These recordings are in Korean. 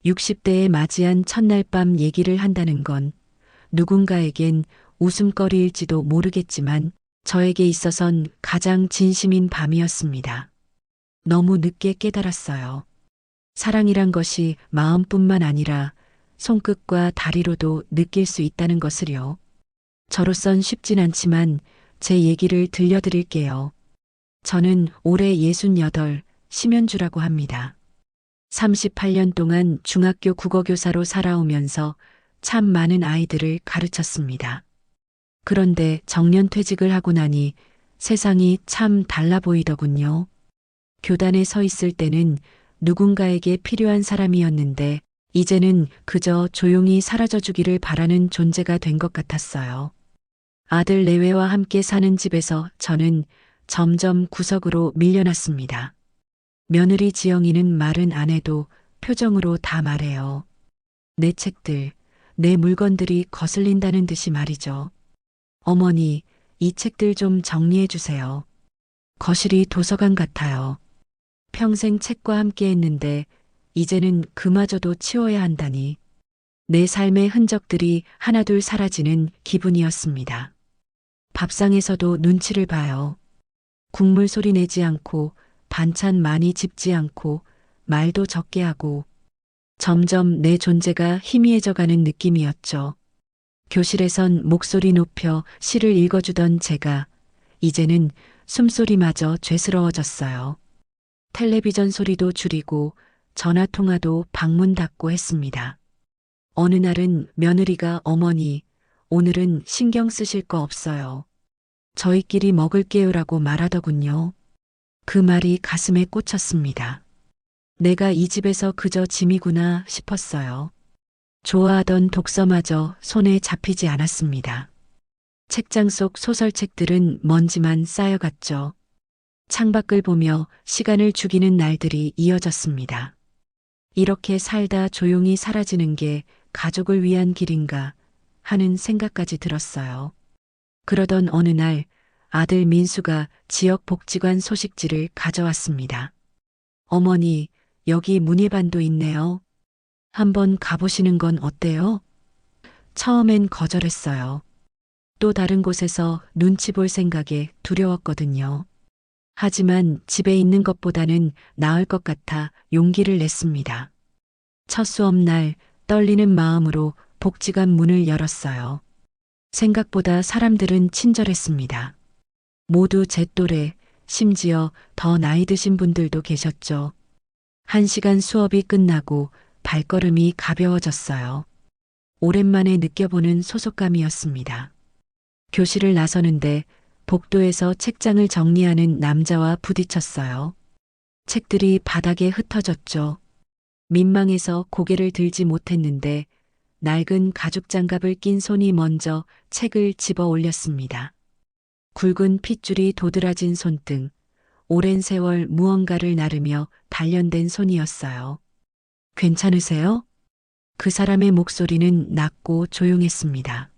60대에 맞이한 첫날 밤 얘기를 한다는 건 누군가에겐 웃음거리일지도 모르겠지만 저에게 있어선 가장 진심인 밤이었습니다. 너무 늦게 깨달았어요. 사랑이란 것이 마음뿐만 아니라 손끝과 다리로도 느낄 수 있다는 것을요. 저로선 쉽진 않지만 제 얘기를 들려드릴게요. 저는 올해 68, 심연주라고 합니다. 38년 동안 중학교 국어교사로 살아오면서 참 많은 아이들을 가르쳤습니다. 그런데 정년퇴직을 하고 나니 세상이 참 달라 보이더군요. 교단에 서 있을 때는 누군가에게 필요한 사람이었는데 이제는 그저 조용히 사라져 주기를 바라는 존재가 된 것 같았어요. 아들 내외와 함께 사는 집에서 저는 점점 구석으로 밀려났습니다. 며느리 지영이는 말은 안 해도 표정으로 다 말해요. 내 책들, 내 물건들이 거슬린다는 듯이 말이죠. 어머니, 이 책들 좀 정리해 주세요. 거실이 도서관 같아요. 평생 책과 함께 했는데 이제는 그마저도 치워야 한다니. 내 삶의 흔적들이 하나둘 사라지는 기분이었습니다. 밥상에서도 눈치를 봐요. 국물 소리 내지 않고 반찬 많이 집지 않고 말도 적게 하고 점점 내 존재가 희미해져가는 느낌이었죠. 교실에선 목소리 높여 시를 읽어주던 제가 이제는 숨소리마저 죄스러워졌어요. 텔레비전 소리도 줄이고 전화 통화도 방문 닫고 했습니다. 어느 날은 며느리가 어머니, 오늘은 신경 쓰실 거 없어요. 저희끼리 먹을게요라고 말하더군요. 그 말이 가슴에 꽂혔습니다. 내가 이 집에서 그저 짐이구나 싶었어요. 좋아하던 독서마저 손에 잡히지 않았습니다. 책장 속 소설책들은 먼지만 쌓여갔죠. 창밖을 보며 시간을 죽이는 날들이 이어졌습니다. 이렇게 살다 조용히 사라지는 게 가족을 위한 길인가 하는 생각까지 들었어요. 그러던 어느 날 아들 민수가 지역 복지관 소식지를 가져왔습니다. 어머니, 여기 문예반도 있네요. 한번 가보시는 건 어때요? 처음엔 거절했어요. 또 다른 곳에서 눈치 볼 생각에 두려웠거든요. 하지만 집에 있는 것보다는 나을 것 같아 용기를 냈습니다. 첫 수업날 떨리는 마음으로 복지관 문을 열었어요. 생각보다 사람들은 친절했습니다. 모두 제 또래, 심지어 더 나이 드신 분들도 계셨죠. 1시간 수업이 끝나고 발걸음이 가벼워졌어요. 오랜만에 느껴보는 소속감이었습니다. 교실을 나서는데 복도에서 책장을 정리하는 남자와 부딪혔어요. 책들이 바닥에 흩어졌죠. 민망해서 고개를 들지 못했는데 낡은 가죽 장갑을 낀 손이 먼저 책을 집어 올렸습니다. 굵은 핏줄이 도드라진 손등, 오랜 세월 무언가를 나르며 단련된 손이었어요. 괜찮으세요? 그 사람의 목소리는 낮고 조용했습니다.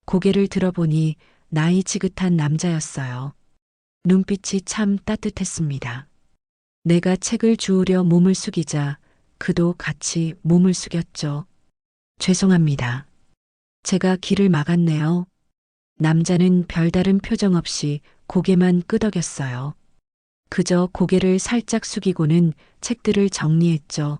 고개를 들어보니 나이 지긋한 남자였어요. 눈빛이 참 따뜻했습니다. 내가 책을 주우려 몸을 숙이자 그도 같이 몸을 숙였죠. 죄송합니다. 제가 길을 막았네요. 남자는 별다른 표정 없이 고개만 끄덕였어요. 그저 고개를 살짝 숙이고는 책들을 정리했죠.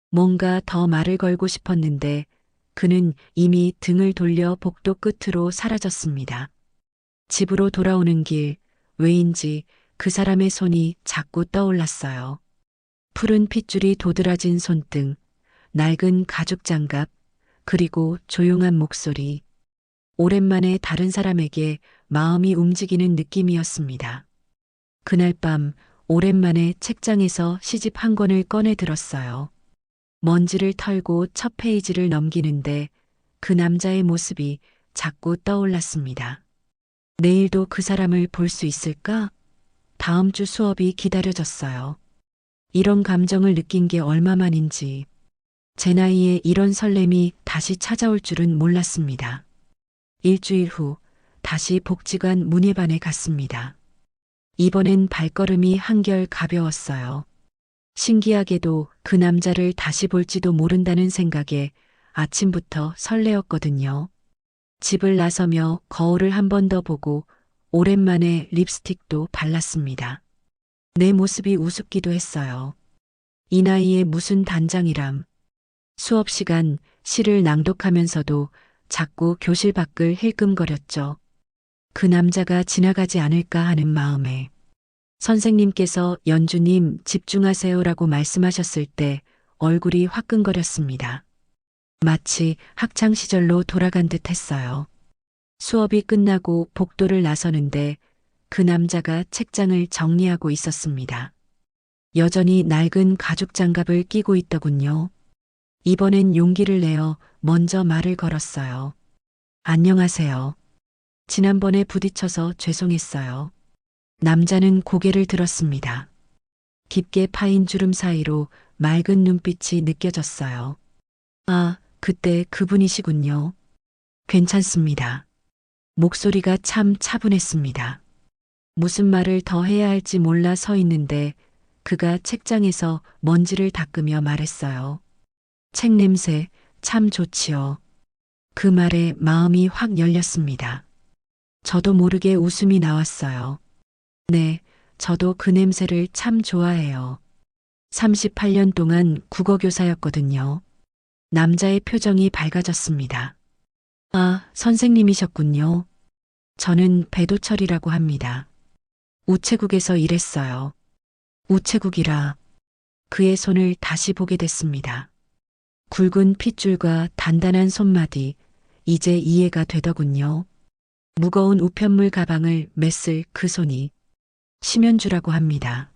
뭔가 더 말을 걸고 싶었는데 그는 이미 등을 돌려 복도 끝으로 사라졌습니다. 집으로 돌아오는 길, 왜인지 그 사람의 손이 자꾸 떠올랐어요. 푸른 핏줄이 도드라진 손등, 낡은 가죽 장갑, 그리고 조용한 목소리. 오랜만에 다른 사람에게 마음이 움직이는 느낌이었습니다. 그날 밤 오랜만에 책장에서 시집 한 권을 꺼내 들었어요. 먼지를 털고 첫 페이지를 넘기는데 그 남자의 모습이 자꾸 떠올랐습니다. 내일도 그 사람을 볼 수 있을까? 다음 주 수업이 기다려졌어요. 이런 감정을 느낀 게 얼마만인지 제 나이에 이런 설렘이 다시 찾아올 줄은 몰랐습니다. 일주일 후 다시 복지관 문예반에 갔습니다. 이번엔 발걸음이 한결 가벼웠어요. 신기하게도 그 남자를 다시 볼지도 모른다는 생각에 아침부터 설레었거든요. 집을 나서며 거울을 한 번 더 보고 오랜만에 립스틱도 발랐습니다. 내 모습이 우습기도 했어요. 이 나이에 무슨 단장이람. 수업 시간 시를 낭독하면서도 자꾸 교실 밖을 힐끔거렸죠. 그 남자가 지나가지 않을까 하는 마음에. 선생님께서 연주님 집중하세요라고 말씀하셨을 때 얼굴이 화끈거렸습니다. 마치 학창 시절로 돌아간 듯 했어요. 수업이 끝나고 복도를 나서는데 그 남자가 책장을 정리하고 있었습니다. 여전히 낡은 가죽 장갑을 끼고 있더군요. 이번엔 용기를 내어 먼저 말을 걸었어요. 안녕하세요. 지난번에 부딪혀서 죄송했어요. 남자는 고개를 들었습니다. 깊게 파인 주름 사이로 맑은 눈빛이 느껴졌어요. 아, 그때 그분이시군요. 괜찮습니다. 목소리가 참 차분했습니다. 무슨 말을 더 해야 할지 몰라 서 있는데 그가 책장에서 먼지를 닦으며 말했어요. 책 냄새 참 좋지요. 그 말에 마음이 확 열렸습니다. 저도 모르게 웃음이 나왔어요. 네, 저도 그 냄새를 참 좋아해요. 38년 동안 국어교사였거든요. 남자의 표정이 밝아졌습니다. 아, 선생님이셨군요. 저는 배도철이라고 합니다. 우체국에서 일했어요. 우체국이라 그의 손을 다시 보게 됐습니다. 굵은 핏줄과 단단한 손마디, 이제 이해가 되더군요. 무거운 우편물 가방을 메쓸 그 손이 심연주라고 합니다.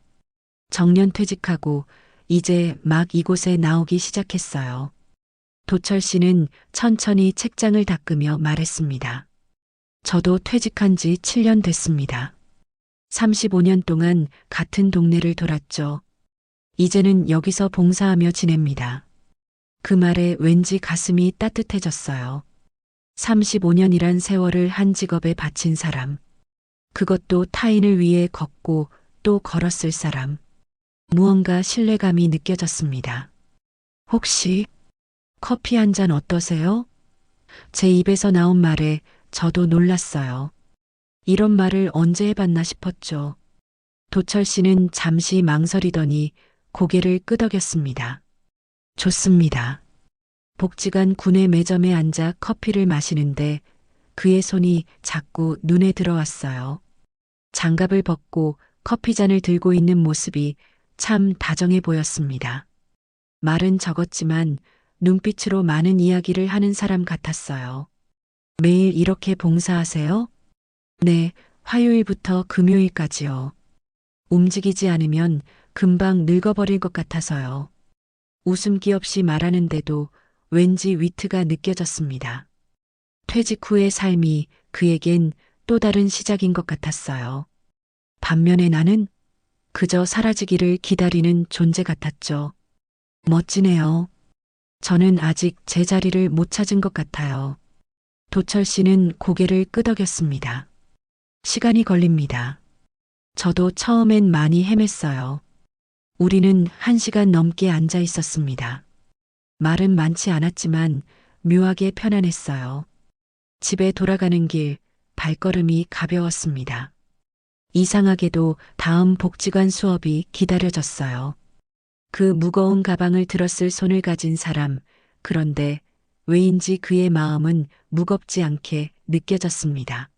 정년 퇴직하고 이제 막 이곳에 나오기 시작했어요. 도철 씨는 천천히 책장을 닦으며 말했습니다. 저도 퇴직한 지 7년 됐습니다. 35년 동안 같은 동네를 돌았죠. 이제는 여기서 봉사하며 지냅니다. 그 말에 왠지 가슴이 따뜻해졌어요. 35년이란 세월을 한 직업에 바친 사람. 그것도 타인을 위해 걷고 또 걸었을 사람. 무언가 신뢰감이 느껴졌습니다. 혹시 커피 한 잔 어떠세요? 제 입에서 나온 말에 저도 놀랐어요. 이런 말을 언제 해봤나 싶었죠. 도철 씨는 잠시 망설이더니 고개를 끄덕였습니다. 좋습니다. 복지관 구내 매점에 앉아 커피를 마시는데 그의 손이 자꾸 눈에 들어왔어요. 장갑을 벗고 커피잔을 들고 있는 모습이 참 다정해 보였습니다. 말은 적었지만 눈빛으로 많은 이야기를 하는 사람 같았어요. 매일 이렇게 봉사하세요? 네, 화요일부터 금요일까지요. 움직이지 않으면 금방 늙어버릴 것 같아서요. 웃음기 없이 말하는데도 왠지 위트가 느껴졌습니다. 퇴직 후의 삶이 그에겐 또 다른 시작인 것 같았어요. 반면에 나는 그저 사라지기를 기다리는 존재 같았죠. 멋지네요. 저는 아직 제 자리를 못 찾은 것 같아요. 도철 씨는 고개를 끄덕였습니다. 시간이 걸립니다. 저도 처음엔 많이 헤맸어요. 우리는 1시간 넘게 앉아 있었습니다. 말은 많지 않았지만 묘하게 편안했어요. 집에 돌아가는 길 발걸음이 가벼웠습니다. 이상하게도 다음 복지관 수업이 기다려졌어요. 그 무거운 가방을 들었을 손을 가진 사람, 그런데 왜인지 그의 마음은 무겁지 않게 느껴졌습니다.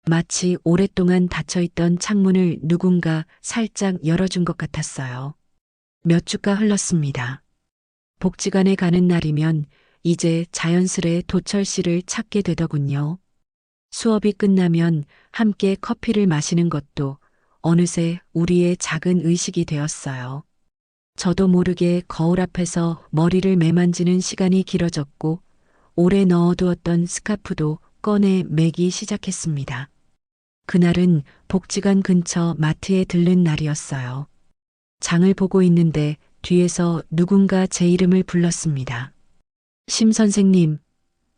마치 오랫동안 닫혀있던 창문을 누군가 살짝 열어준 것 같았어요. 몇 주가 흘렀습니다. 복지관에 가는 날이면 이제 자연스레 도철 씨를 찾게 되더군요. 수업이 끝나면 함께 커피를 마시는 것도 어느새 우리의 작은 의식이 되었어요. 저도 모르게 거울 앞에서 머리를 매만지는 시간이 길어졌고 오래 넣어두었던 스카프도 꺼내 매기 시작했습니다. 그날은 복지관 근처 마트에 들른 날이었어요. 장을 보고 있는데 뒤에서 누군가 제 이름을 불렀습니다. 심 선생님,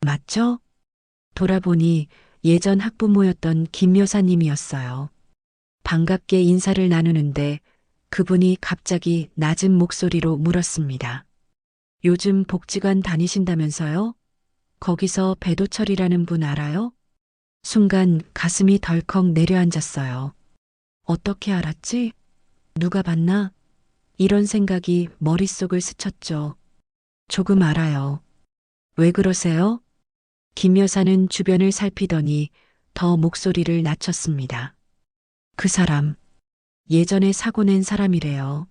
맞죠? 돌아보니 예전 학부모였던 김 여사님이었어요. 반갑게 인사를 나누는데 그분이 갑자기 낮은 목소리로 물었습니다. 요즘 복지관 다니신다면서요? 거기서 배도철이라는 분 알아요? 순간 가슴이 덜컥 내려앉았어요. 어떻게 알았지? 누가 봤나? 이런 생각이 머릿속을 스쳤죠. 조금 알아요. 왜 그러세요? 김 여사는 주변을 살피더니 더 목소리를 낮췄습니다. 그 사람, 예전에 사고 낸 사람이래요.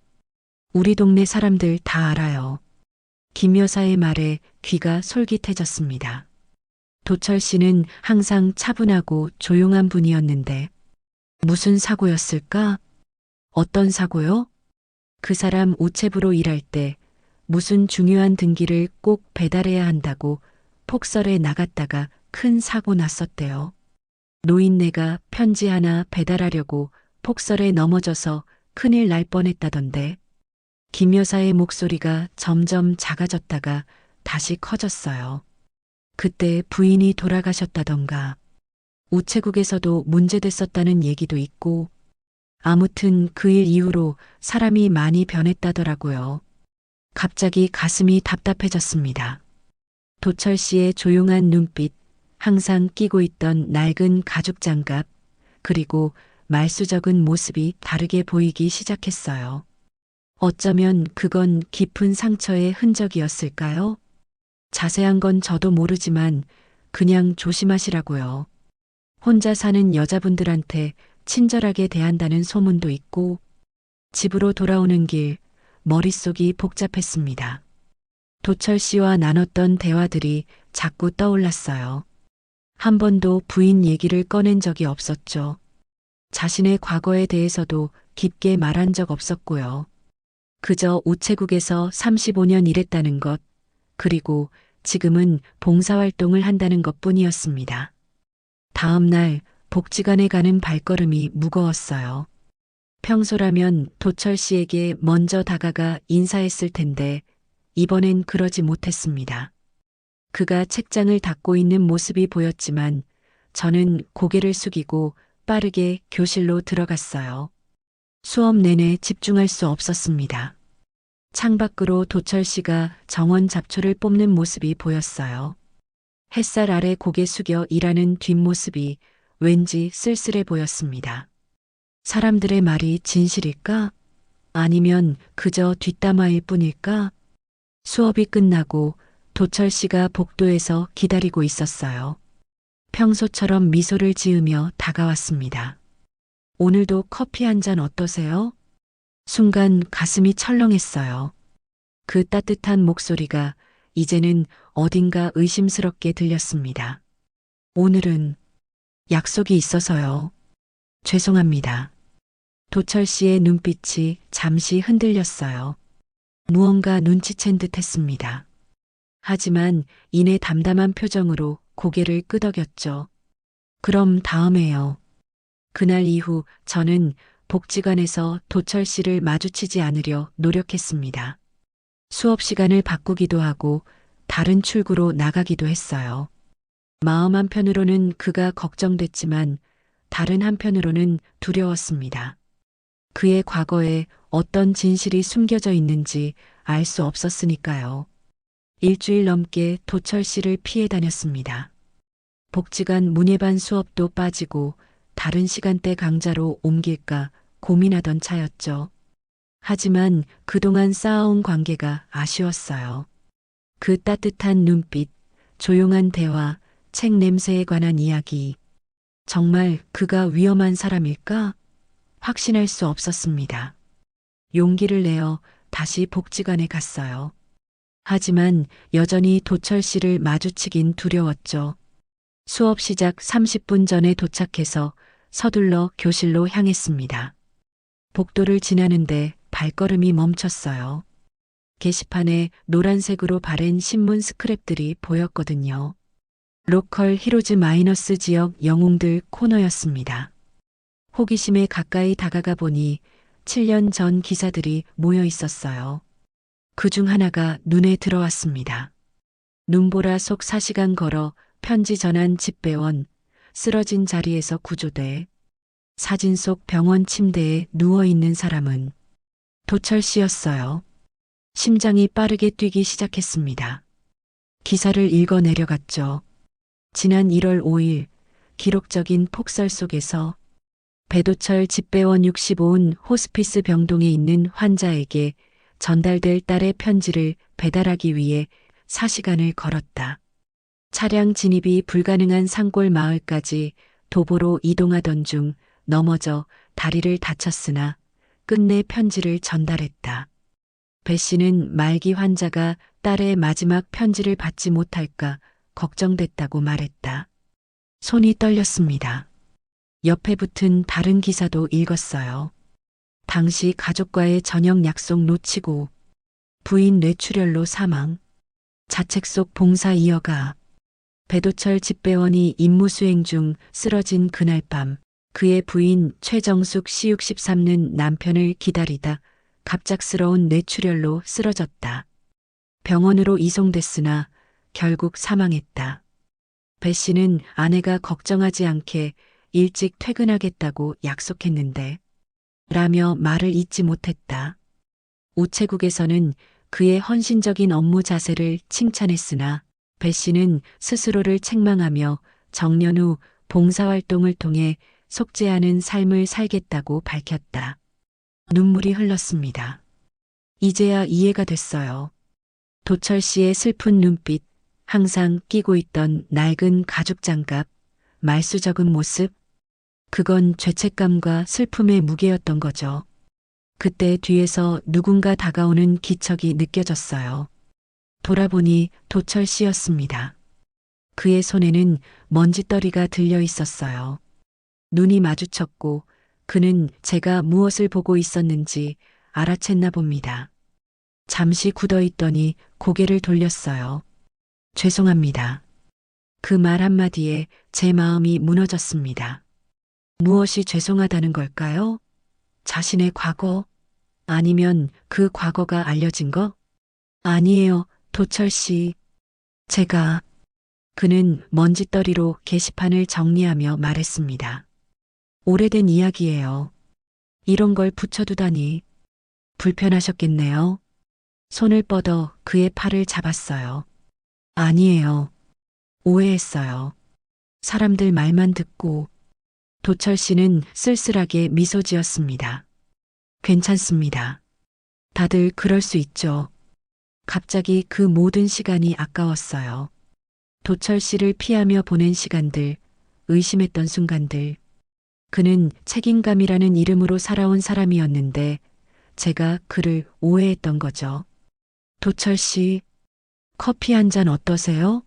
우리 동네 사람들 다 알아요. 김 여사의 말에 귀가 솔깃해졌습니다. 도철 씨는 항상 차분하고 조용한 분이었는데 무슨 사고였을까? 어떤 사고요? 그 사람 우체부로 일할 때 무슨 중요한 등기를 꼭 배달해야 한다고 폭설에 나갔다가 큰 사고 났었대요. 노인네가 편지 하나 배달하려고 폭설에 넘어져서 큰일 날 뻔했다던데. 김 여사의 목소리가 점점 작아졌다가 다시 커졌어요. 그때 부인이 돌아가셨다던가 우체국에서도 문제됐었다는 얘기도 있고 아무튼 그 일 이후로 사람이 많이 변했다더라고요. 갑자기 가슴이 답답해졌습니다. 도철 씨의 조용한 눈빛, 항상 끼고 있던 낡은 가죽 장갑, 그리고 말수적은 모습이 다르게 보이기 시작했어요. 어쩌면 그건 깊은 상처의 흔적이었을까요? 자세한 건 저도 모르지만 그냥 조심하시라고요. 혼자 사는 여자분들한테 친절하게 대한다는 소문도 있고 집으로 돌아오는 길 머릿속이 복잡했습니다. 도철 씨와 나눴던 대화들이 자꾸 떠올랐어요. 한 번도 부인 얘기를 꺼낸 적이 없었죠. 자신의 과거에 대해서도 깊게 말한 적 없었고요. 그저 우체국에서 35년 일했다는 것, 그리고 지금은 봉사활동을 한다는 것 뿐이었습니다. 다음 날 복지관에 가는 발걸음이 무거웠어요. 평소라면 도철 씨에게 먼저 다가가 인사했을 텐데 이번엔 그러지 못했습니다. 그가 책장을 닫고 있는 모습이 보였지만 저는 고개를 숙이고 빠르게 교실로 들어갔어요. 수업 내내 집중할 수 없었습니다. 창밖으로 도철 씨가 정원 잡초를 뽑는 모습이 보였어요. 햇살 아래 고개 숙여 일하는 뒷모습이 왠지 쓸쓸해 보였습니다. 사람들의 말이 진실일까? 아니면 그저 뒷담화일 뿐일까? 수업이 끝나고 도철 씨가 복도에서 기다리고 있었어요. 평소처럼 미소를 지으며 다가왔습니다. 오늘도 커피 한 잔 어떠세요? 순간 가슴이 철렁했어요. 그 따뜻한 목소리가 이제는 어딘가 의심스럽게 들렸습니다. 오늘은 약속이 있어서요. 죄송합니다. 도철 씨의 눈빛이 잠시 흔들렸어요. 무언가 눈치챈 듯 했습니다. 하지만 이내 담담한 표정으로 고개를 끄덕였죠. 그럼 다음에요. 그날 이후 저는 복지관에서 도철 씨를 마주치지 않으려 노력했습니다. 수업 시간을 바꾸기도 하고 다른 출구로 나가기도 했어요. 마음 한편으로는 그가 걱정됐지만 다른 한편으로는 두려웠습니다. 그의 과거에 어떤 진실이 숨겨져 있는지 알 수 없었으니까요. 일주일 넘게 도철 씨를 피해 다녔습니다. 복지관 문예반 수업도 빠지고 다른 시간대 강좌로 옮길까 고민하던 차였죠. 하지만 그동안 쌓아온 관계가 아쉬웠어요. 그 따뜻한 눈빛, 조용한 대화, 책 냄새에 관한 이야기. 정말 그가 위험한 사람일까? 확신할 수 없었습니다. 용기를 내어 다시 복지관에 갔어요. 하지만 여전히 도철 씨를 마주치긴 두려웠죠. 수업 시작 30분 전에 도착해서 서둘러 교실로 향했습니다. 복도를 지나는데 발걸음이 멈췄어요. 게시판에 노란색으로 바른 신문 스크랩들이 보였거든요. 로컬 히로즈 마이너스 지역 영웅들 코너였습니다. 호기심에 가까이 다가가 보니 7년 전 기사들이 모여 있었어요. 그중 하나가 눈에 들어왔습니다. 눈보라 속 4시간 걸어 편지 전한 집배원, 쓰러진 자리에서 구조돼, 사진 속 병원 침대에 누워있는 사람은 도철 씨였어요. 심장이 빠르게 뛰기 시작했습니다. 기사를 읽어 내려갔죠. 지난 1월 5일 기록적인 폭설 속에서 배도철 집배원 65은 호스피스 병동에 있는 환자에게 전달될 딸의 편지를 배달하기 위해 4시간을 걸었다. 차량 진입이 불가능한 산골 마을까지 도보로 이동하던 중 넘어져 다리를 다쳤으나 끝내 편지를 전달했다. 배 씨는 말기 환자가 딸의 마지막 편지를 받지 못할까 걱정됐다고 말했다. 손이 떨렸습니다. 옆에 붙은 다른 기사도 읽었어요. 당시 가족과의 저녁 약속 놓치고 부인 뇌출혈로 사망. 자책 속 봉사 이어가. 배도철 집배원이 임무 수행 중 쓰러진 그날 밤 그의 부인 최정숙 씨 63는 남편을 기다리다 갑작스러운 뇌출혈로 쓰러졌다. 병원으로 이송됐으나 결국 사망했다. 배 씨는 아내가 걱정하지 않게 일찍 퇴근하겠다고 약속했는데 라며 말을 잇지 못했다. 우체국에서는 그의 헌신적인 업무 자세를 칭찬했으나 배 씨는 스스로를 책망하며 정년 후 봉사활동을 통해 속죄하는 삶을 살겠다고 밝혔다. 눈물이 흘렀습니다. 이제야 이해가 됐어요. 도철 씨의 슬픈 눈빛, 항상 끼고 있던 낡은 가죽 장갑, 말수 적은 모습, 그건 죄책감과 슬픔의 무게였던 거죠. 그때 뒤에서 누군가 다가오는 기척이 느껴졌어요. 돌아보니 도철 씨였습니다. 그의 손에는 먼지떨이가 들려 있었어요. 눈이 마주쳤고 그는 제가 무엇을 보고 있었는지 알아챘나 봅니다. 잠시 굳어있더니 고개를 돌렸어요. 죄송합니다. 그 말 한마디에 제 마음이 무너졌습니다. 무엇이 죄송하다는 걸까요? 자신의 과거? 아니면 그 과거가 알려진 거? 아니에요, 도철 씨. 제가. 그는 먼지떨이로 게시판을 정리하며 말했습니다. 오래된 이야기예요. 이런 걸 붙여두다니. 불편하셨겠네요. 손을 뻗어 그의 팔을 잡았어요. 아니에요. 오해했어요. 사람들 말만 듣고. 도철 씨는 쓸쓸하게 미소 지었습니다. 괜찮습니다. 다들 그럴 수 있죠. 갑자기 그 모든 시간이 아까웠어요. 도철 씨를 피하며 보낸 시간들, 의심했던 순간들. 그는 책임감이라는 이름으로 살아온 사람이었는데 제가 그를 오해했던 거죠. 도철 씨, 커피 한 잔 어떠세요?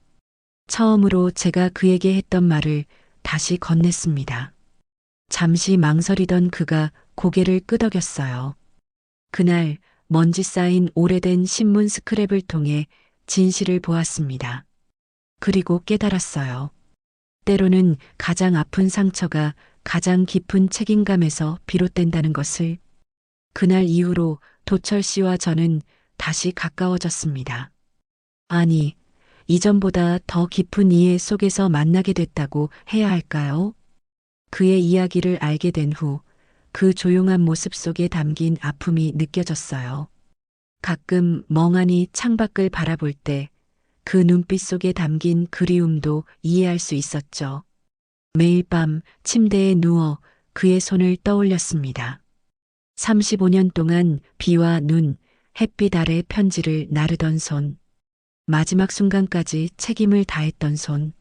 처음으로 제가 그에게 했던 말을 다시 건넸습니다. 잠시 망설이던 그가 고개를 끄덕였어요. 그날 먼지 쌓인 오래된 신문 스크랩을 통해 진실을 보았습니다. 그리고 깨달았어요. 때로는 가장 아픈 상처가 가장 깊은 책임감에서 비롯된다는 것을. 그날 이후로 도철 씨와 저는 다시 가까워졌습니다. 아니, 이전보다 더 깊은 이해 속에서 만나게 됐다고 해야 할까요? 그의 이야기를 알게 된 후 그 조용한 모습 속에 담긴 아픔이 느껴졌어요. 가끔 멍하니 창밖을 바라볼 때 그 눈빛 속에 담긴 그리움도 이해할 수 있었죠. 매일 밤 침대에 누워 그의 손을 떠올렸습니다. 35년 동안 비와 눈, 햇빛 아래 편지를 나르던 손. 마지막 순간까지 책임을 다했던 손.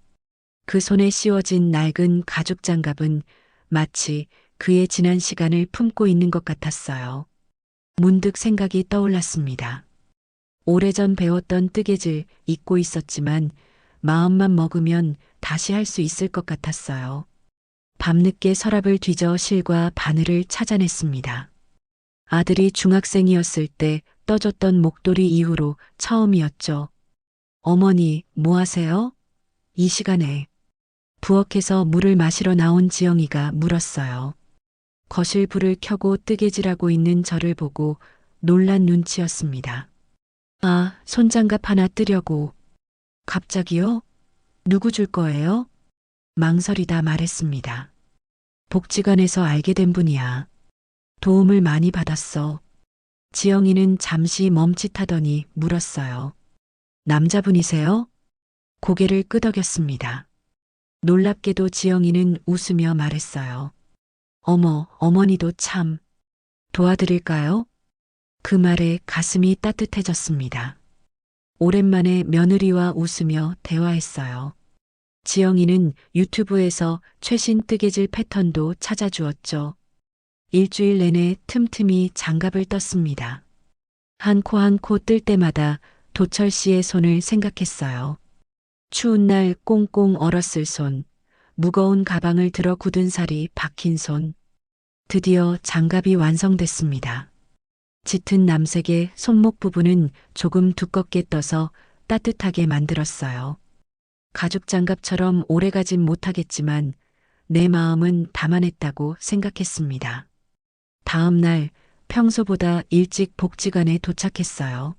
그 손에 씌워진 낡은 가죽 장갑은 마치 그의 지난 시간을 품고 있는 것 같았어요. 문득 생각이 떠올랐습니다. 오래전 배웠던 뜨개질 잊고 있었지만 마음만 먹으면 다시 할 수 있을 것 같았어요. 밤늦게 서랍을 뒤져 실과 바늘을 찾아냈습니다. 아들이 중학생이었을 때 떠줬던 목도리 이후로 처음이었죠. 어머니, 뭐 하세요? 이 시간에. 부엌에서 물을 마시러 나온 지영이가 물었어요. 거실 불을 켜고 뜨개질하고 있는 저를 보고 놀란 눈치였습니다. 아, 손장갑 하나 뜨려고. 갑자기요? 누구 줄 거예요? 망설이다 말했습니다. 복지관에서 알게 된 분이야. 도움을 많이 받았어. 지영이는 잠시 멈칫하더니 물었어요. 남자분이세요? 고개를 끄덕였습니다. 놀랍게도 지영이는 웃으며 말했어요. 어머, 어머니도 참. 도와드릴까요? 그 말에 가슴이 따뜻해졌습니다. 오랜만에 며느리와 웃으며 대화했어요. 지영이는 유튜브에서 최신 뜨개질 패턴도 찾아주었죠. 일주일 내내 틈틈이 장갑을 떴습니다. 한 코 한 코 뜰 때마다 도철 씨의 손을 생각했어요. 추운 날 꽁꽁 얼었을 손, 무거운 가방을 들어 굳은 살이 박힌 손. 드디어 장갑이 완성됐습니다. 짙은 남색의 손목 부분은 조금 두껍게 떠서 따뜻하게 만들었어요. 가죽 장갑처럼 오래가진 못하겠지만 내 마음은 담아냈다고 생각했습니다. 다음 날 평소보다 일찍 복지관에 도착했어요.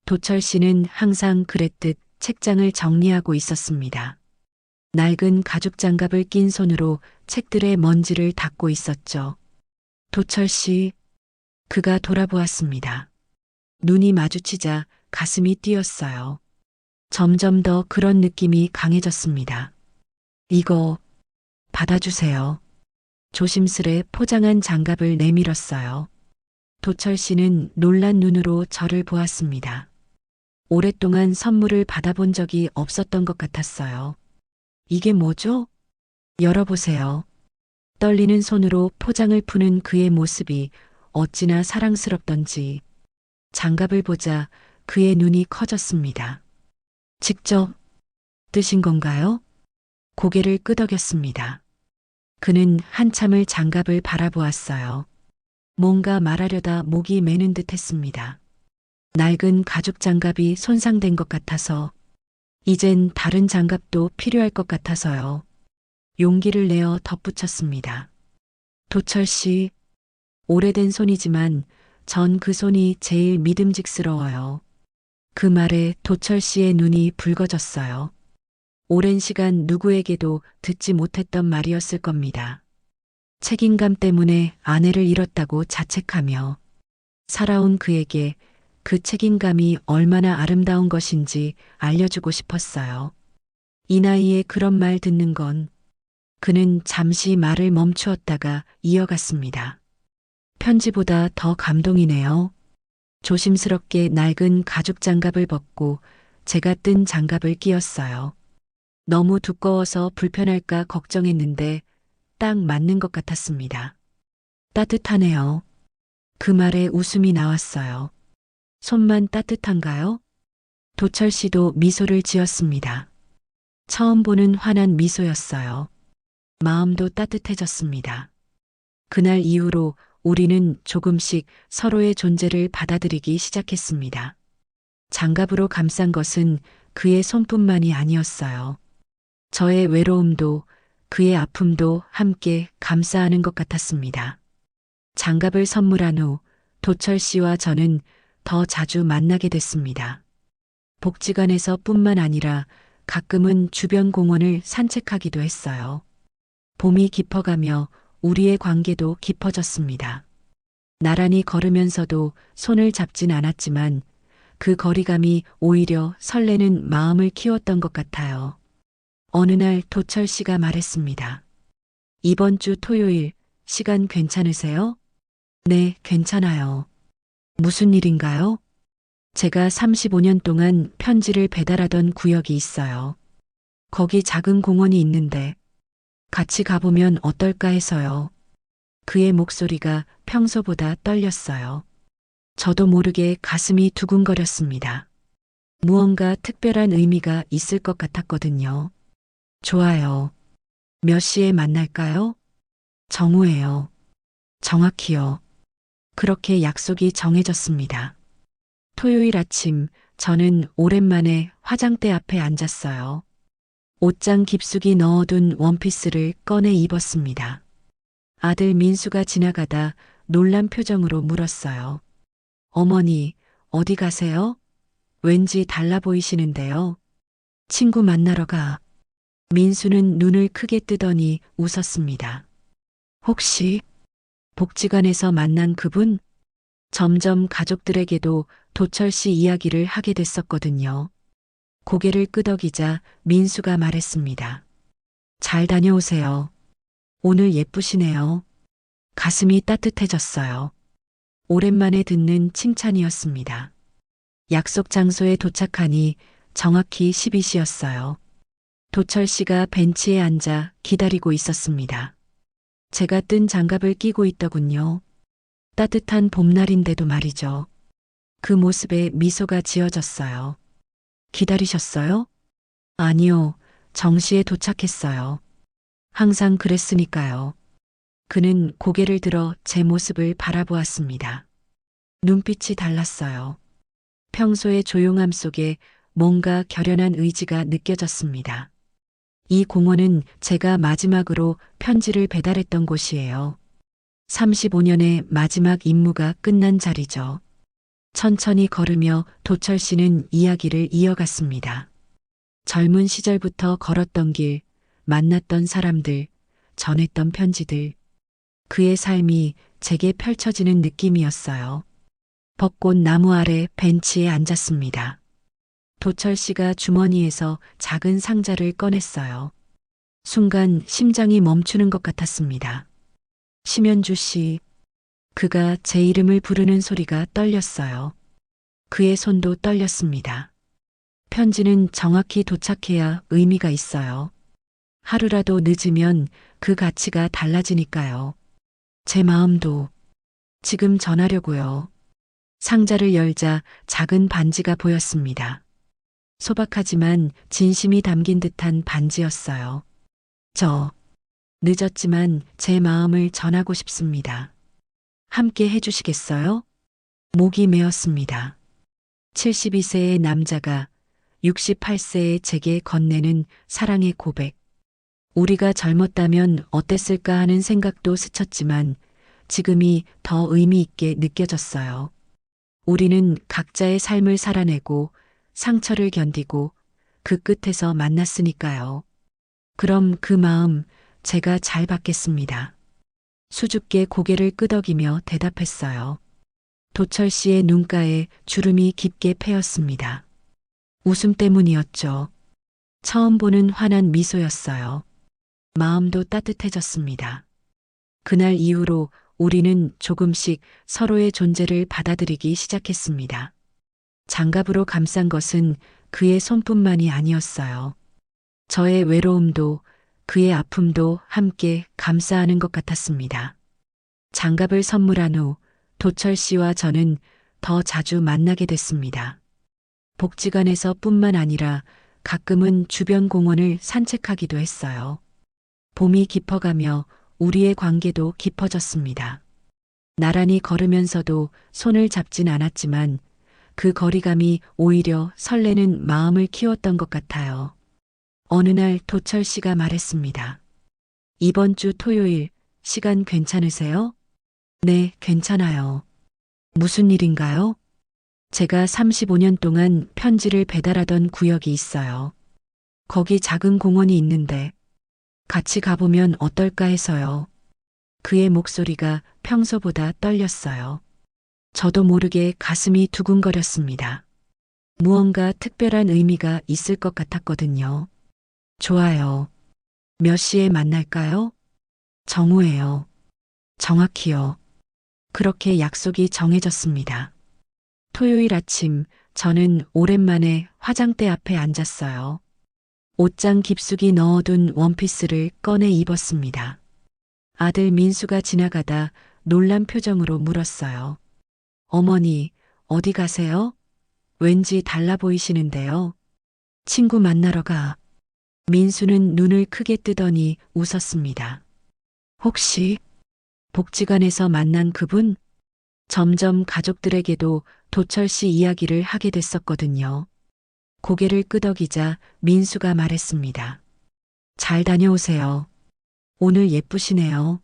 도철 씨는 항상 그랬듯 책장을 정리하고 있었습니다. 낡은 가죽 장갑을 낀 손으로 책들의 먼지를 닦고 있었죠. 도철 씨, 그가 돌아보았습니다. 눈이 마주치자 가슴이 뛰었어요. 점점 더 그런 느낌이 강해졌습니다. 이거 받아주세요. 조심스레 포장한 장갑을 내밀었어요. 도철 씨는 놀란 눈으로 저를 보았습니다. 오랫동안 선물을 받아본 적이 없었던 것 같았어요. 이게 뭐죠? 열어보세요. 떨리는 손으로 포장을 푸는 그의 모습이 어찌나 사랑스럽던지 장갑을 보자 그의 눈이 커졌습니다. 직접 뜨신 건가요? 고개를 끄덕였습니다. 그는 한참을 장갑을 바라보았어요. 뭔가 말하려다 목이 메는 듯 했습니다. 낡은 가죽 장갑이 손상된 것 같아서 이젠 다른 장갑도 필요할 것 같아서요. 용기를 내어 덧붙였습니다. 도철 씨, 오래된 손이지만 전 그 손이 제일 믿음직스러워요. 그 말에 도철 씨의 눈이 붉어졌어요. 오랜 시간 누구에게도 듣지 못했던 말이었을 겁니다. 책임감 때문에 아내를 잃었다고 자책하며 살아온 그에게 그 책임감이 얼마나 아름다운 것인지 알려주고 싶었어요. 이 나이에 그런 말 듣는 건 그는 잠시 말을 멈추었다가 이어갔습니다. 편지보다 더 감동이네요. 조심스럽게 낡은 가죽 장갑을 벗고 제가 뜬 장갑을 끼웠어요. 너무 두꺼워서 불편할까 걱정했는데 딱 맞는 것 같았습니다. 따뜻하네요. 그 말에 웃음이 나왔어요. 손만 따뜻한가요? 도철 씨도 미소를 지었습니다. 처음 보는 환한 미소였어요. 마음도 따뜻해졌습니다. 그날 이후로 우리는 조금씩 서로의 존재를 받아들이기 시작했습니다. 장갑으로 감싼 것은 그의 손뿐만이 아니었어요. 저의 외로움도 그의 아픔도 함께 감싸하는 것 같았습니다. 장갑을 선물한 후 도철 씨와 저는 더 자주 만나게 됐습니다. 복지관에서 뿐만 아니라 가끔은 주변 공원을 산책하기도 했어요. 봄이 깊어가며 우리의 관계도 깊어졌습니다. 나란히 걸으면서도 손을 잡진 않았지만 그 거리감이 오히려 설레는 마음을 키웠던 것 같아요. 어느 날 도철 씨가 말했습니다. 이번 주 토요일 시간 괜찮으세요? 네, 괜찮아요. 무슨 일인가요? 제가 35년 동안 편지를 배달하던 구역이 있어요. 거기 작은 공원이 있는데 같이 가보면 어떨까 해서요. 그의 목소리가 평소보다 떨렸어요. 저도 모르게 가슴이 두근거렸습니다. 무언가 특별한 의미가 있을 것 같았거든요. 좋아요. 몇 시에 만날까요? 정오예요. 정확히요. 그렇게 약속이 정해졌습니다. 토요일 아침 저는 오랜만에 화장대 앞에 앉았어요. 옷장 깊숙이 넣어둔 원피스를 꺼내 입었습니다. 아들 민수가 지나가다 놀란 표정으로 물었어요. 어머니, 어디 가세요? 왠지 달라 보이시는데요. 친구 만나러 가. 민수는 눈을 크게 뜨더니 웃었습니다. 혹시 복지관에서 만난 그분? 점점 가족들에게도 도철 씨 이야기를 하게 됐었거든요. 고개를 끄덕이자 민수가 말했습니다. 잘 다녀오세요. 오늘 예쁘시네요. 가슴이 따뜻해졌어요. 오랜만에 듣는 칭찬이었습니다. 약속 장소에 도착하니 정확히 12시였어요. 도철 씨가 벤치에 앉아 기다리고 있었습니다. 제가 뜬 장갑을 끼고 있더군요. 따뜻한 봄날인데도 말이죠. 그 모습에 미소가 지어졌어요. 기다리셨어요? 아니요, 정시에 도착했어요. 항상 그랬으니까요. 그는 고개를 들어 제 모습을 바라보았습니다. 눈빛이 달랐어요. 평소의 조용함 속에 뭔가 결연한 의지가 느껴졌습니다. 이 공원은 제가 마지막으로 편지를 배달했던 곳이에요. 35년의 마지막 임무가 끝난 자리죠. 천천히 걸으며 도철 씨는 이야기를 이어갔습니다. 젊은 시절부터 걸었던 길, 만났던 사람들, 전했던 편지들. 그의 삶이 제게 펼쳐지는 느낌이었어요. 벚꽃 나무 아래 벤치에 앉았습니다. 도철 씨가 주머니에서 작은 상자를 꺼냈어요. 순간 심장이 멈추는 것 같았습니다. 심연주 씨, 그가 제 이름을 부르는 소리가 떨렸어요. 그의 손도 떨렸습니다. 편지는 정확히 도착해야 의미가 있어요. 하루라도 늦으면 그 가치가 달라지니까요. 제 마음도 지금 전하려고요. 상자를 열자 작은 반지가 보였습니다. 소박하지만 진심이 담긴 듯한 반지였어요. 늦었지만 제 마음을 전하고 싶습니다. 함께 해주시겠어요? 목이 메었습니다. 72세의 남자가 68세의 제게 건네는 사랑의 고백. 우리가 젊었다면 어땠을까 하는 생각도 스쳤지만 지금이 더 의미 있게 느껴졌어요. 우리는 각자의 삶을 살아내고 상처를 견디고 그 끝에서 만났으니까요. 그럼 그 마음 제가 잘 받겠습니다. 수줍게 고개를 끄덕이며 대답했어요. 도철 씨의 눈가에 주름이 깊게 패였습니다. 웃음 때문이었죠. 처음 보는 환한 미소였어요. 마음도 따뜻해졌습니다. 그날 이후로 우리는 조금씩 서로의 존재를 받아들이기 시작했습니다. 장갑으로 감싼 것은 그의 손뿐만이 아니었어요. 저의 외로움도 그의 아픔도 함께 감싸하는 것 같았습니다. 장갑을 선물한 후 도철 씨와 저는 더 자주 만나게 됐습니다. 복지관에서 뿐만 아니라 가끔은 주변 공원을 산책하기도 했어요. 봄이 깊어가며 우리의 관계도 깊어졌습니다. 나란히 걸으면서도 손을 잡진 않았지만 그 거리감이 오히려 설레는 마음을 키웠던 것 같아요. 어느 날 도철 씨가 말했습니다. 이번 주 토요일 시간 괜찮으세요? 네, 괜찮아요. 무슨 일인가요? 제가 35년 동안 편지를 배달하던 구역이 있어요. 거기 작은 공원이 있는데 같이 가보면 어떨까 해서요. 그의 목소리가 평소보다 떨렸어요. 저도 모르게 가슴이 두근거렸습니다. 무언가 특별한 의미가 있을 것 같았거든요. 좋아요. 몇 시에 만날까요? 정오예요. 정확히요. 그렇게 약속이 정해졌습니다. 토요일 아침 저는 오랜만에 화장대 앞에 앉았어요. 옷장 깊숙이 넣어둔 원피스를 꺼내 입었습니다. 아들 민수가 지나가다 놀란 표정으로 물었어요. 어머니, 어디 가세요? 왠지 달라 보이시는데요. 친구 만나러 가. 민수는 눈을 크게 뜨더니 웃었습니다. 혹시 복지관에서 만난 그분? 점점 가족들에게도 도철 씨 이야기를 하게 됐었거든요. 고개를 끄덕이자 민수가 말했습니다. 잘 다녀오세요. 오늘 예쁘시네요.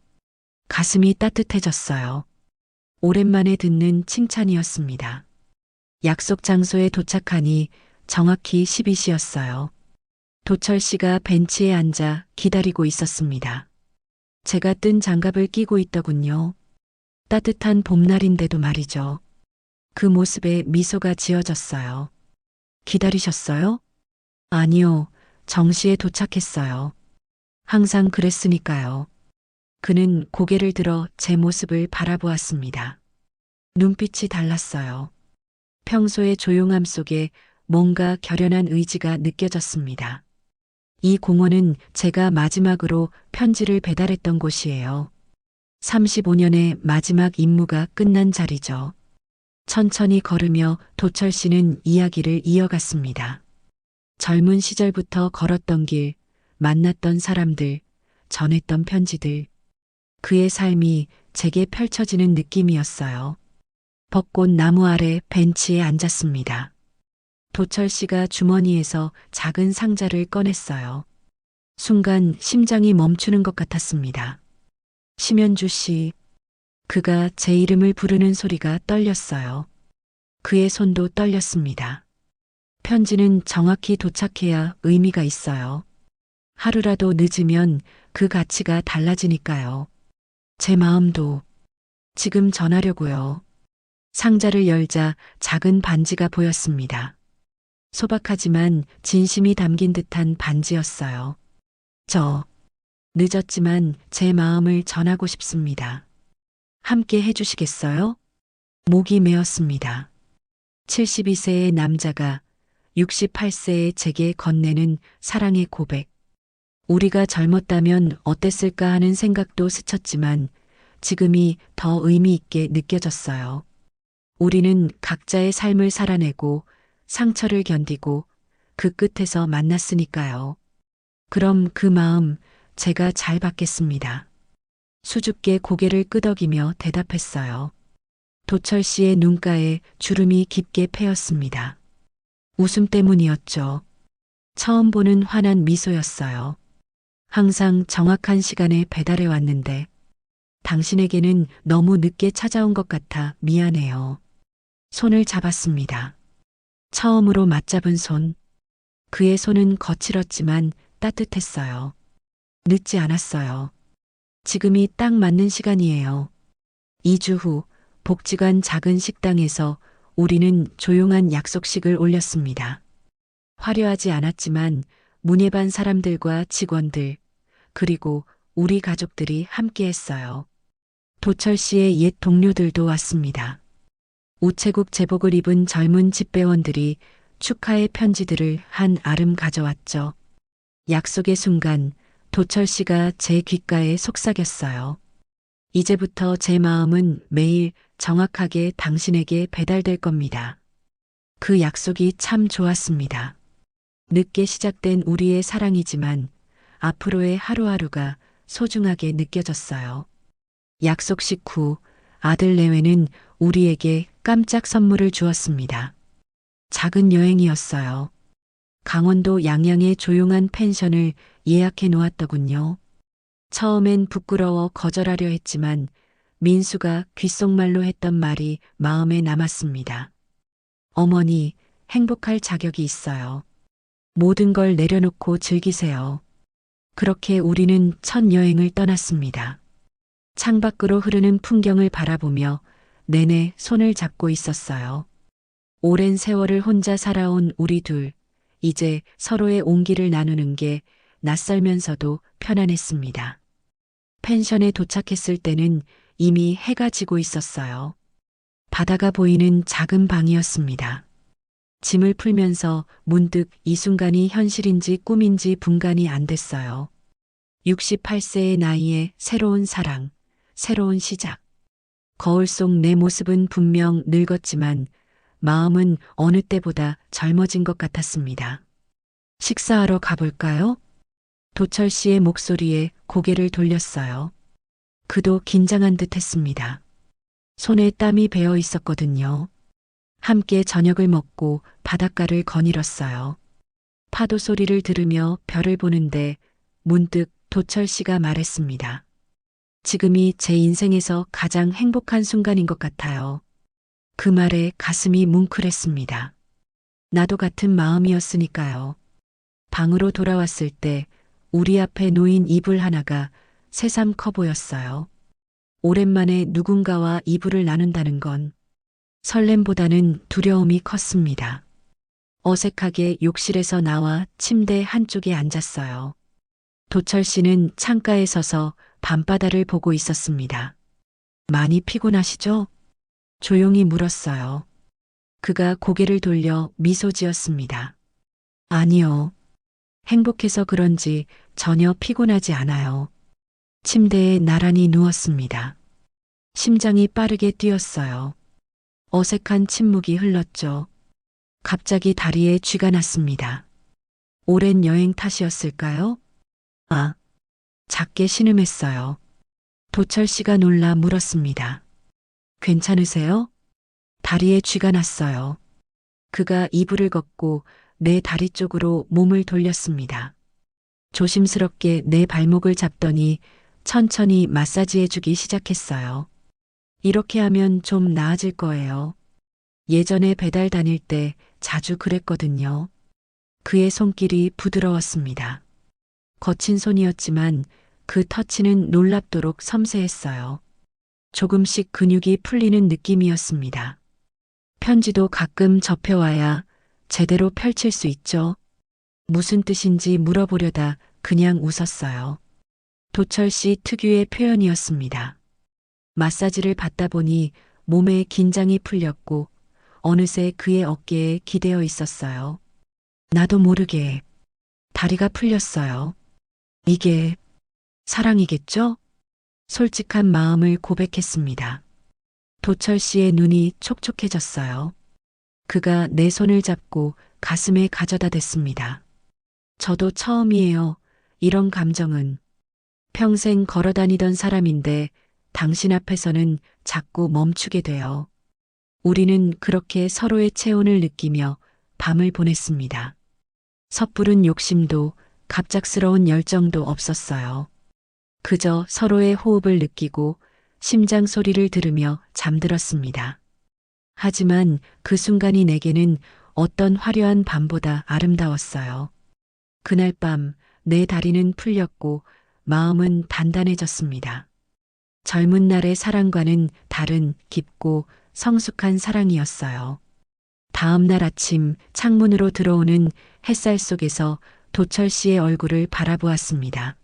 가슴이 따뜻해졌어요. 오랜만에 듣는 칭찬이었습니다. 약속 장소에 도착하니 정확히 12시였어요. 도철 씨가 벤치에 앉아 기다리고 있었습니다. 제가 뜬 장갑을 끼고 있더군요. 따뜻한 봄날인데도 말이죠. 그 모습에 미소가 지어졌어요. 기다리셨어요? 아니요, 정시에 도착했어요. 항상 그랬으니까요. 그는 고개를 들어 제 모습을 바라보았습니다. 눈빛이 달랐어요. 평소의 조용함 속에 뭔가 결연한 의지가 느껴졌습니다. 이 공원은 제가 마지막으로 편지를 배달했던 곳이에요. 35년의 마지막 임무가 끝난 자리죠. 천천히 걸으며 도철 씨는 이야기를 이어갔습니다. 젊은 시절부터 걸었던 길, 만났던 사람들, 전했던 편지들. 그의 삶이 제게 펼쳐지는 느낌이었어요. 벚꽃 나무 아래 벤치에 앉았습니다. 도철 씨가 주머니에서 작은 상자를 꺼냈어요. 순간 심장이 멈추는 것 같았습니다. 심연주 씨, 그가 제 이름을 부르는 소리가 떨렸어요. 그의 손도 떨렸습니다. 편지는 정확히 도착해야 의미가 있어요. 하루라도 늦으면 그 가치가 달라지니까요. 제 마음도 지금 전하려고요. 상자를 열자 작은 반지가 보였습니다. 소박하지만 진심이 담긴 듯한 반지였어요. 늦었지만 제 마음을 전하고 싶습니다. 함께 해주시겠어요? 목이 메었습니다. 72세의 남자가 68세의 제게 건네는 사랑의 고백. 우리가 젊었다면 어땠을까 하는 생각도 스쳤지만 지금이 더 의미 있게 느껴졌어요. 우리는 각자의 삶을 살아내고 상처를 견디고 그 끝에서 만났으니까요. 그럼 그 마음 제가 잘 받겠습니다. 수줍게 고개를 끄덕이며 대답했어요. 도철 씨의 눈가에 주름이 깊게 패였습니다. 웃음 때문이었죠. 처음 보는 환한 미소였어요. 항상 정확한 시간에 배달해 왔는데 당신에게는 너무 늦게 찾아온 것 같아 미안해요. 손을 잡았습니다. 처음으로 맞잡은 손. 그의 손은 거칠었지만 따뜻했어요. 늦지 않았어요. 지금이 딱 맞는 시간이에요. 2주 후 복지관 작은 식당에서 우리는 조용한 약속식을 올렸습니다. 화려하지 않았지만 문예반 사람들과 직원들, 그리고 우리 가족들이 함께했어요. 도철 씨의 옛 동료들도 왔습니다. 우체국 제복을 입은 젊은 집배원들이 축하의 편지들을 한 아름 가져왔죠. 약속의 순간 도철 씨가 제 귓가에 속삭였어요. 이제부터 제 마음은 매일 정확하게 당신에게 배달될 겁니다. 그 약속이 참 좋았습니다. 늦게 시작된 우리의 사랑이지만 앞으로의 하루하루가 소중하게 느껴졌어요. 약속식 후 아들 내외는 우리에게 깜짝 선물을 주었습니다. 작은 여행이었어요. 강원도 양양의 조용한 펜션을 예약해 놓았더군요. 처음엔 부끄러워 거절하려 했지만 민수가 귓속말로 했던 말이 마음에 남았습니다. 어머니, 행복할 자격이 있어요. 모든 걸 내려놓고 즐기세요. 그렇게 우리는 첫 여행을 떠났습니다. 창밖으로 흐르는 풍경을 바라보며 내내 손을 잡고 있었어요. 오랜 세월을 혼자 살아온 우리 둘, 이제 서로의 온기를 나누는 게 낯설면서도 편안했습니다. 펜션에 도착했을 때는 이미 해가 지고 있었어요. 바다가 보이는 작은 방이었습니다. 짐을 풀면서 문득 이 순간이 현실인지 꿈인지 분간이 안 됐어요. 68세의 나이에 새로운 사랑, 새로운 시작. 거울 속 내 모습은 분명 늙었지만 마음은 어느 때보다 젊어진 것 같았습니다. 식사하러 가볼까요? 도철 씨의 목소리에 고개를 돌렸어요. 그도 긴장한 듯 했습니다. 손에 땀이 배어 있었거든요. 함께 저녁을 먹고 바닷가를 거닐었어요. 파도 소리를 들으며 별을 보는데 문득 도철 씨가 말했습니다. 지금이 제 인생에서 가장 행복한 순간인 것 같아요. 그 말에 가슴이 뭉클했습니다. 나도 같은 마음이었으니까요. 방으로 돌아왔을 때 우리 앞에 놓인 이불 하나가 새삼 커 보였어요. 오랜만에 누군가와 이불을 나눈다는 건 설렘보다는 두려움이 컸습니다. 어색하게 욕실에서 나와 침대 한쪽에 앉았어요. 도철 씨는 창가에 서서 밤바다를 보고 있었습니다. 많이 피곤하시죠? 조용히 물었어요. 그가 고개를 돌려 미소 지었습니다. 아니요. 행복해서 그런지 전혀 피곤하지 않아요. 침대에 나란히 누웠습니다. 심장이 빠르게 뛰었어요. 어색한 침묵이 흘렀죠. 갑자기 다리에 쥐가 났습니다. 오랜 여행 탓이었을까요? 아, 작게 신음했어요. 도철 씨가 놀라 물었습니다. 괜찮으세요? 다리에 쥐가 났어요. 그가 이불을 걷고 내 다리 쪽으로 몸을 돌렸습니다. 조심스럽게 내 발목을 잡더니 천천히 마사지해주기 시작했어요. 이렇게 하면 좀 나아질 거예요. 예전에 배달 다닐 때 자주 그랬거든요. 그의 손길이 부드러웠습니다. 거친 손이었지만 그 터치는 놀랍도록 섬세했어요. 조금씩 근육이 풀리는 느낌이었습니다. 편지도 가끔 접해와야 제대로 펼칠 수 있죠. 무슨 뜻인지 물어보려다 그냥 웃었어요. 도철 씨 특유의 표현이었습니다. 마사지를 받다 보니 몸에 긴장이 풀렸고 어느새 그의 어깨에 기대어 있었어요. 나도 모르게 다리가 풀렸어요. 이게 사랑이겠죠? 솔직한 마음을 고백했습니다. 도철 씨의 눈이 촉촉해졌어요. 그가 내 손을 잡고 가슴에 가져다 댔습니다. 저도 처음이에요. 이런 감정은. 평생 걸어 다니던 사람인데 당신 앞에서는 자꾸 멈추게 돼요. 우리는 그렇게 서로의 체온을 느끼며 밤을 보냈습니다. 섣부른 욕심도 갑작스러운 열정도 없었어요. 그저 서로의 호흡을 느끼고 심장 소리를 들으며 잠들었습니다. 하지만 그 순간이 내게는 어떤 화려한 밤보다 아름다웠어요. 그날 밤 내 다리는 풀렸고 마음은 단단해졌습니다. 젊은 날의 사랑과는 다른 깊고 성숙한 사랑이었어요. 다음 날 아침 창문으로 들어오는 햇살 속에서 도철 씨의 얼굴을 바라보았습니다.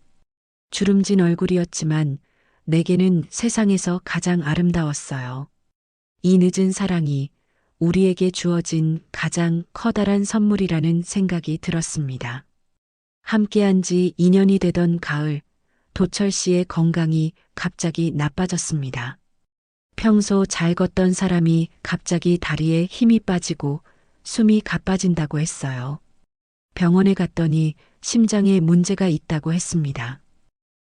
주름진 얼굴이었지만 내게는 세상에서 가장 아름다웠어요. 이 늦은 사랑이 우리에게 주어진 가장 커다란 선물이라는 생각이 들었습니다. 함께한 지 2년이 되던 가을, 도철 씨의 건강이 갑자기 나빠졌습니다. 평소 잘 걷던 사람이 갑자기 다리에 힘이 빠지고 숨이 가빠진다고 했어요. 병원에 갔더니 심장에 문제가 있다고 했습니다.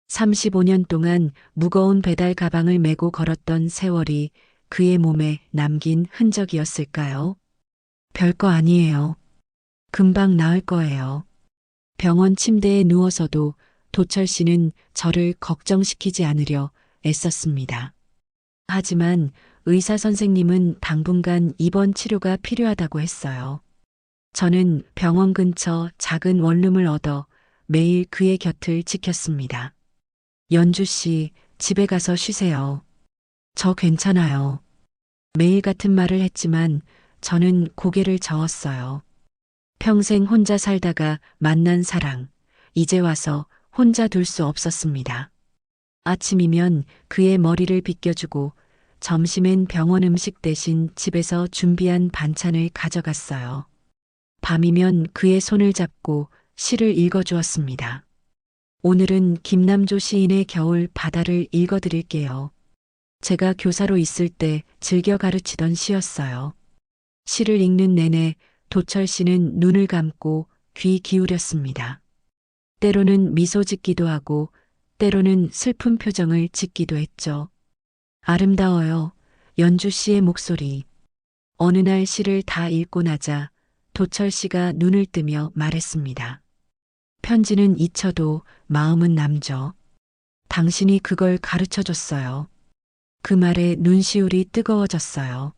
35년 동안 무거운 배달 가방을 메고 걸었던 세월이 그의 몸에 남긴 흔적이었을까요? 별거 아니에요. 금방 나을 거예요. 병원 침대에 누워서도 도철 씨는 저를 걱정시키지 않으려 애썼습니다. 하지만 의사 선생님은 당분간 입원 치료가 필요하다고 했어요. 저는 병원 근처 작은 원룸을 얻어 매일 그의 곁을 지켰습니다. 연주 씨, 집에 가서 쉬세요. 저 괜찮아요. 매일 같은 말을 했지만 저는 고개를 저었어요. 평생 혼자 살다가 만난 사랑, 이제 와서 혼자 둘 수 없었습니다. 아침이면 그의 머리를 빗겨주고 점심엔 병원 음식 대신 집에서 준비한 반찬을 가져갔어요. 밤이면 그의 손을 잡고 시를 읽어주었습니다. 오늘은 김남조 시인의 겨울 바다를 읽어드릴게요. 제가 교사로 있을 때 즐겨 가르치던 시였어요. 시를 읽는 내내 도철 씨는 눈을 감고 귀 기울였습니다. 때로는 미소 짓기도 하고 때로는 슬픈 표정을 짓기도 했죠. 아름다워요. 연주 씨의 목소리. 어느 날 시를 다 읽고 나자 도철 씨가 눈을 뜨며 말했습니다. 편지는 잊혀도 마음은 남죠. 당신이 그걸 가르쳐 줬어요. 그 말에 눈시울이 뜨거워졌어요.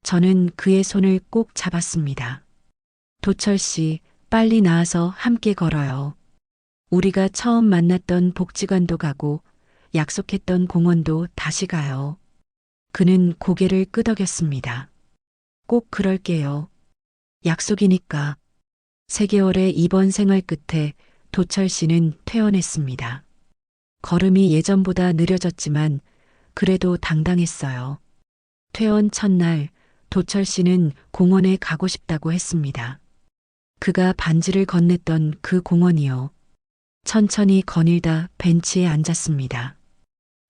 저는 그의 손을 꼭 잡았습니다. 도철 씨, 빨리 나와서 함께 걸어요. 우리가 처음 만났던 복지관도 가고 약속했던 공원도 다시 가요. 그는 고개를 끄덕였습니다. 꼭 그럴게요. 약속이니까. 3개월의 입원 생활 끝에 도철 씨는 퇴원했습니다. 걸음이 예전보다 느려졌지만 그래도 당당했어요. 퇴원 첫날 도철 씨는 공원에 가고 싶다고 했습니다. 그가 반지를 건넸던 그 공원이요. 천천히 거닐다 벤치에 앉았습니다.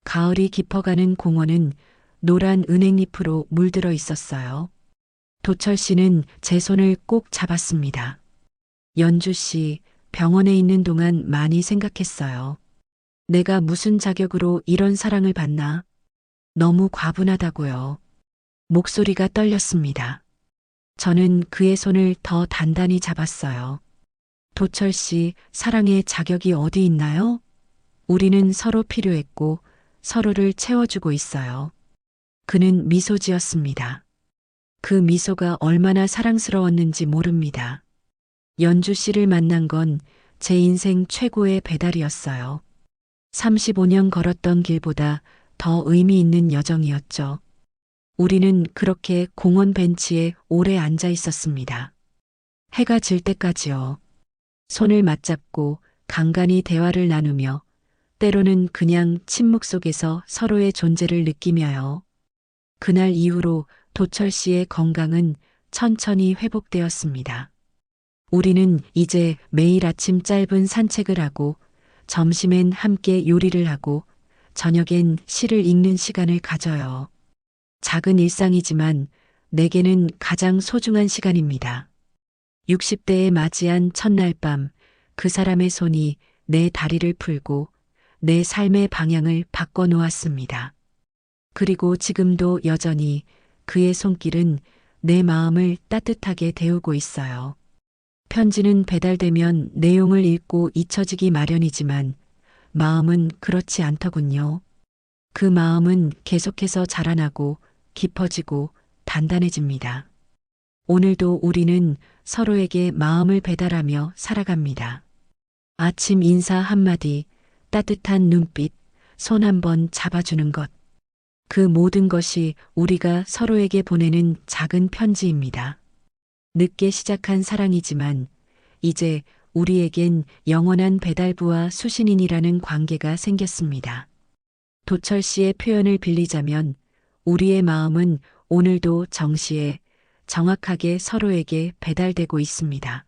가을이 깊어가는 공원은 노란 은행잎으로 물들어 있었어요. 도철 씨는 제 손을 꼭 잡았습니다. 연주 씨, 병원에 있는 동안 많이 생각했어요. 내가 무슨 자격으로 이런 사랑을 받나? 너무 과분하다고요. 목소리가 떨렸습니다. 저는 그의 손을 더 단단히 잡았어요. 도철 씨, 사랑의 자격이 어디 있나요? 우리는 서로 필요했고 서로를 채워주고 있어요. 그는 미소 지었습니다. 그 미소가 얼마나 사랑스러웠는지 모릅니다. 연주 씨를 만난 건 제 인생 최고의 배달이었어요. 35년 걸었던 길보다 더 의미 있는 여정이었죠. 우리는 그렇게 공원 벤치에 오래 앉아 있었습니다. 해가 질 때까지요. 손을 맞잡고 간간히 대화를 나누며 때로는 그냥 침묵 속에서 서로의 존재를 느끼며요. 그날 이후로 도철 씨의 건강은 천천히 회복되었습니다. 우리는 이제 매일 아침 짧은 산책을 하고 점심엔 함께 요리를 하고 저녁엔 시를 읽는 시간을 가져요. 작은 일상이지만 내게는 가장 소중한 시간입니다. 60대에 맞이한 첫날 밤 그 사람의 손이 내 다리를 풀고 내 삶의 방향을 바꿔 놓았습니다. 그리고 지금도 여전히 그의 손길은 내 마음을 따뜻하게 데우고 있어요. 편지는 배달되면 내용을 읽고 잊혀지기 마련이지만 마음은 그렇지 않더군요. 그 마음은 계속해서 자라나고 깊어지고 단단해집니다. 오늘도 우리는 서로에게 마음을 배달하며 살아갑니다. 아침 인사 한마디, 따뜻한 눈빛, 손 한번 잡아주는 것. 그 모든 것이 우리가 서로에게 보내는 작은 편지입니다. 늦게 시작한 사랑이지만 이제 우리에겐 영원한 배달부와 수신인이라는 관계가 생겼습니다. 도철 씨의 표현을 빌리자면 우리의 마음은 오늘도 정시에 정확하게 서로에게 배달되고 있습니다.